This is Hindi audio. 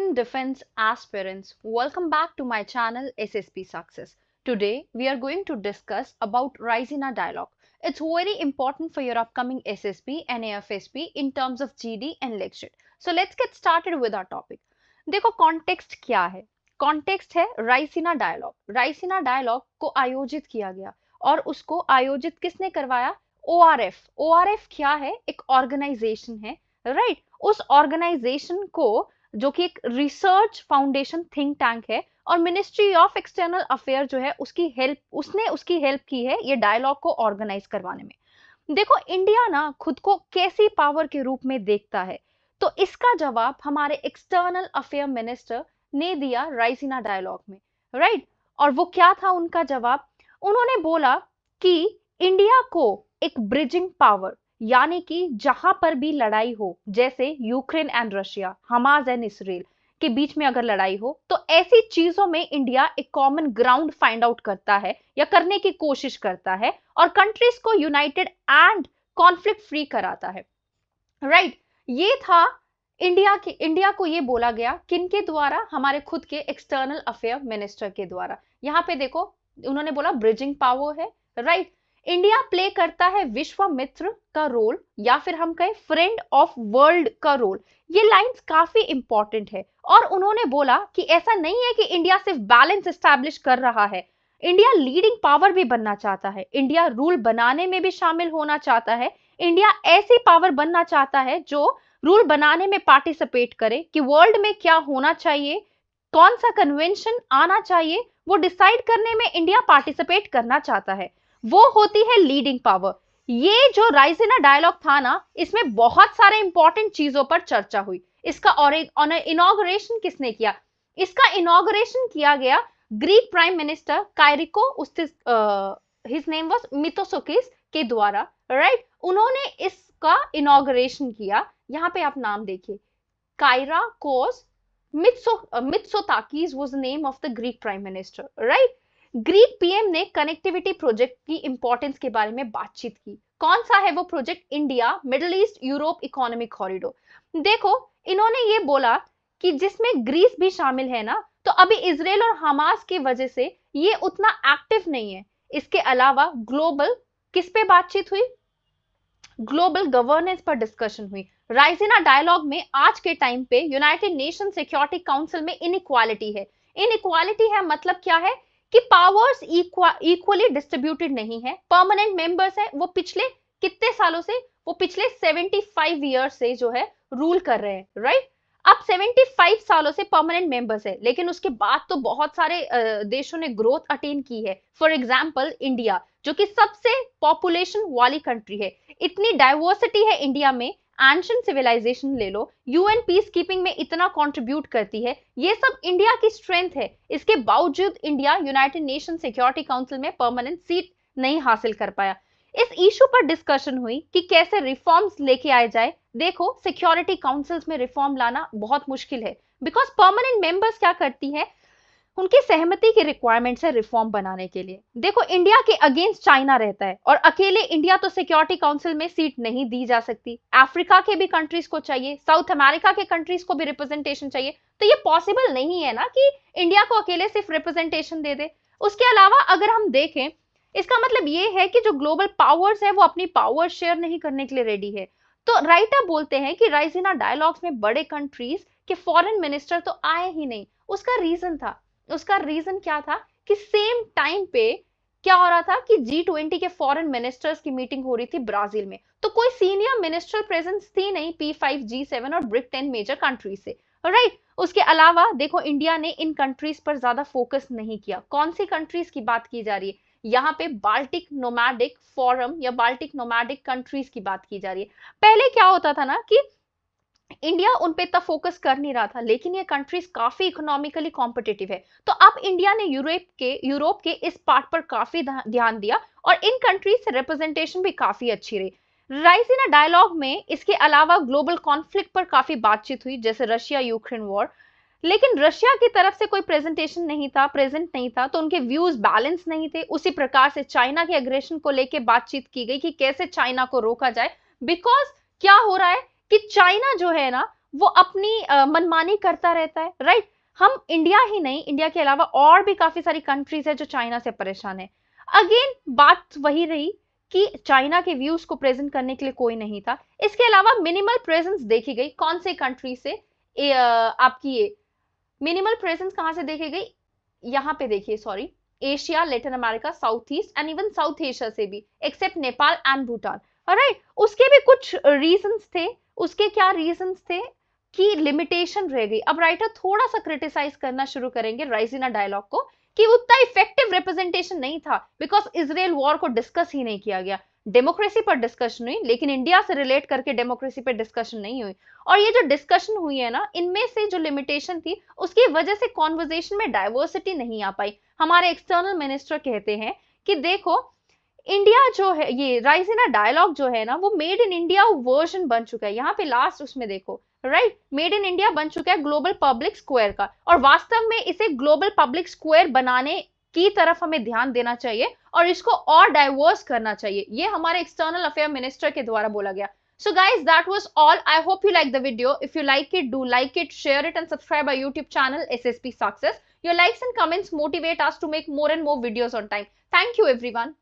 Indian defense aspirants, welcome back to my channel SSP Success. Today we are going to discuss about Raisina dialogue. It's very important for your upcoming SSP and AFSP in terms of GD and lecture. So let's get started with our topic. देखो context क्या है? Context है राइसिना डायलॉग. राइसिना डायलॉग को आयोजित किया गया और उसको आयोजित किसने करवाया? ORF. ORF क्या है? एक ऑर्गेनाइजेशन है, राइट? उस ऑर्गेनाइजेशन को जो कि एक रिसर्च फाउंडेशन थिंक टैंक है और मिनिस्ट्री ऑफ एक्सटर्नल अफेयर जो है उसकी हेल्प की है ये डायलॉग को ऑर्गेनाइज करवाने में. देखो इंडिया ना खुद को कैसी पावर के रूप में देखता है, तो इसका जवाब हमारे एक्सटर्नल अफेयर मिनिस्टर ने दिया राइसिना डायलॉग में, राइट? और वो क्या था उनका जवाब? उन्होंने बोला कि इंडिया को एक ब्रिजिंग पावर, यानी कि जहां पर भी लड़ाई हो, जैसे Ukraine and Russia, Hamas and Israel के बीच में अगर लड़ाई हो, तो ऐसी चीजों में इंडिया एक कॉमन ग्राउंड फाइंड आउट करता है या करने की कोशिश करता है और कंट्रीज को यूनाइटेड एंड कॉन्फ्लिक्ट फ्री कराता है, राइट? ये था इंडिया को ये बोला गया किनके द्वारा? हमारे खुद के एक्सटर्नल अफेयर मिनिस्टर के द्वारा. यहाँ पे देखो उन्होंने बोला ब्रिजिंग पावर है, राइट? इंडिया प्ले करता है विश्व मित्र का रोल या फिर हम कहें फ्रेंड ऑफ वर्ल्ड का रोल. ये लाइंस काफी इंपॉर्टेंट है और उन्होंने बोला कि ऐसा नहीं है कि इंडिया सिर्फ बैलेंस एस्टैब्लिश कर रहा है, इंडिया लीडिंग पावर भी बनना चाहता है, इंडिया रूल बनाने में भी शामिल होना चाहता है, इंडिया ऐसी पावर बनना चाहता है जो रूल बनाने में पार्टिसिपेट करे कि वर्ल्ड में क्या होना चाहिए, कौन सा कन्वेंशन आना चाहिए, वो डिसाइड करने में इंडिया पार्टिसिपेट करना चाहता है. वो होती है लीडिंग पावर. ये जो राइसिना डायलॉग था ना, इसमें बहुत सारे इंपॉर्टेंट चीजों पर चर्चा हुई. इसका इनॉग्रेशन किसने किया? इसका इनॉग्रेशन किया गया Greek prime minister Kyriakos his name was Mitsotakis के द्वारा, राइट? उन्होंने इसका इनॉग्रेशन किया. यहाँ पे आप नाम देखिए, Kyriakos Mitsotakis was the name of the Greek prime minister, right? Greek PM ने कनेक्टिविटी प्रोजेक्ट की इंपॉर्टेंस के बारे में बातचीत की. कौन सा है वो project? India Middle East Europe economic corridor. देखो इन्होंने ये बोला कि जिसमें ग्रीस भी शामिल है ना, तो अभी इजराइल और हमास की वजह से ये उतना एक्टिव नहीं है. इसके अलावा ग्लोबल किस पे बातचीत हुई? ग्लोबल गवर्नेंस पर डिस्कशन हुई. राइसिना डायलॉग में आज के टाइम पे यूनाइटेड नेशन सिक्योरिटी काउंसिल में इनइक्वालिटी है. इनइक्वालिटी है मतलब क्या है कि पावर्स इक्वली डिस्ट्रीब्यूटेड नहीं है. परमानेंट मेंबर्स है, वो पिछले कितने सालों से, वो पिछले 75 ईयर्स से जो है रूल कर रहे हैं, राइट? अब 75 सालों से परमानेंट मेंबर्स है, लेकिन उसके बाद तो बहुत सारे देशों ने ग्रोथ अटेन की है. फॉर एग्जांपल इंडिया, जो कि सबसे पॉपुलेशन वाली कंट्री है, इतनी डाइवर्सिटी है इंडिया में. एंशिएंट सिविलाइजेशन ले लो, यूएन पीस कीपिंग में इतना कंट्रीब्यूट करती है. ये सब इंडिया की स्ट्रेंथ है. इसके बावजूद India United nation security council में परमानेंट सीट नहीं हासिल कर पाया. इस इशू पर डिस्कशन हुई कि कैसे रिफॉर्म्स लेके आए जाए. देखो सिक्योरिटी काउंसिल्स में रिफॉर्म लाना बहुत मुश्किल है, बिकॉज परमानेंट मेंबर्स क्या करती है, उनकी सहमति की रिक्वायरमेंट्स है रिफॉर्म बनाने के लिए. देखो इंडिया के अगेंस्ट चाइना रहता है और अकेले इंडिया तो सिक्योरिटी काउंसिल में सीट नहीं दी जा सकती. अफ्रीका के भी कंट्रीज को चाहिए, साउथ अमेरिका के कंट्रीज को भी रिप्रेजेंटेशन चाहिए. तो ये पॉसिबल नहीं है ना कि इंडिया को अकेले सिर्फ रिप्रेजेंटेशन दे दे. उसके अलावा अगर हम देखें, इसका मतलब ये है कि जो ग्लोबल पावर्स है वो अपनी पावर शेयर नहीं करने के लिए रेडी है. तो राइटर बोलते हैं कि राइसिना डायलॉग्स में बड़े कंट्रीज के फॉरेन मिनिस्टर तो आए ही नहीं. उसका रीजन क्या था कि सेम टाइम पे क्या हो रहा था कि G20 के फॉरेन मिनिस्टर्स की मीटिंग हो रही थी ब्राजील में, तो कोई सीनियर मिनिस्टर प्रेजेंस थी नहीं P5, G7 और ब्रिक 10 मेजर कंट्रीज से, राइट? उसके अलावा देखो इंडिया ने इन कंट्रीज पर ज्यादा फोकस नहीं किया. कौन सी कंट्रीज की बात की जा रही है यहाँ पे? बाल्टिक नोमैडिक फोरम या बाल्टिक नोमैडिक कंट्रीज की बात की जा रही है. पहले क्या होता था ना कि इंडिया उन पे इतना फोकस कर नहीं रहा था, लेकिन ये कंट्रीज काफी इकोनॉमिकली कॉम्पिटिटिव है, तो अब इंडिया ने यूरोप के इस पार्ट पर काफी ध्यान दिया और इन कंट्रीज से रिप्रेजेंटेशन भी काफी अच्छी रही. राइसिना डायलॉग में इसके अलावा ग्लोबल कॉन्फ्लिक्ट पर काफी बातचीत हुई, जैसे रशिया यूक्रेन वॉर, लेकिन रशिया की तरफ से कोई प्रेजेंट नहीं था, तो उनके व्यूज बैलेंस नहीं थे. उसी प्रकार से चाइना के एग्रेशन को लेके बातचीत की गई कि कैसे चाइना को रोका जाए, बिकॉज क्या हो रहा है कि चाइना जो है ना वो अपनी मनमानी करता रहता है, राइट। हम इंडिया ही नहीं, इंडिया के अलावा और भी काफी सारी कंट्रीज है जो चाइना से परेशान है। अगेन बात वही रही कि चाइना के व्यूज को प्रेजेंट करने के लिए कोई नहीं था। इसके अलावा मिनिमल प्रेजेंस देखी गई कौन से कंट्री से, आपकी ये मिनिमल प्रेजेंस कहां से देखी गई, यहाँ पे देखिए, sorry, Asia, Latin America, South East and even South Asia से भी, except Nepal and Bhutan, right. उसके भी कुछ रीजंस थे। उसके क्या रीजंस थे कि लिमिटेशन रह गई। अब राइटर थोड़ा सा क्रिटिसाइज करना शुरू करेंगे राइजिना डायलॉग को कि उतना इफेक्टिव रिप्रेजेंटेशन नहीं था, बिकॉज इजराइल वॉर को डिस्कस ही नहीं किया गया। डेमोक्रेसी पर डिस्कशन हुई, लेकिन इंडिया से रिलेट करके डेमोक्रेसी पर डिस्कशन नहीं हुई। और ये जो डिस्कशन हुई है ना, इनमें से जो लिमिटेशन थी उसकी वजह से कॉन्वर्जेशन में डाइवर्सिटी नहीं आ पाई। हमारे एक्सटर्नल मिनिस्टर कहते हैं कि देखो, इंडिया जो है, ये राइजिना डायलॉग जो है ना, वो मेड इन इंडिया वर्जन बन चुका है। यहाँ पे लास्ट उसमें देखो, राइट, मेड इन इंडिया बन चुका है ग्लोबल पब्लिक स्क्वायर का, और वास्तव में इसे ग्लोबल पब्लिक स्क्वायर बनाने की तरफ हमें ध्यान देना चाहिए और इसको और डाइवर्स करना चाहिए। ये हमारे एक्सटर्नल अफेयर मिनिस्टर के द्वारा बोला गया। So guys, that was all. I hope you like the video. If you like it, do like it, share it and subscribe our YouTube channel SSP Success. Your likes and comments motivate us to make more and more videos on time. Thank you everyone.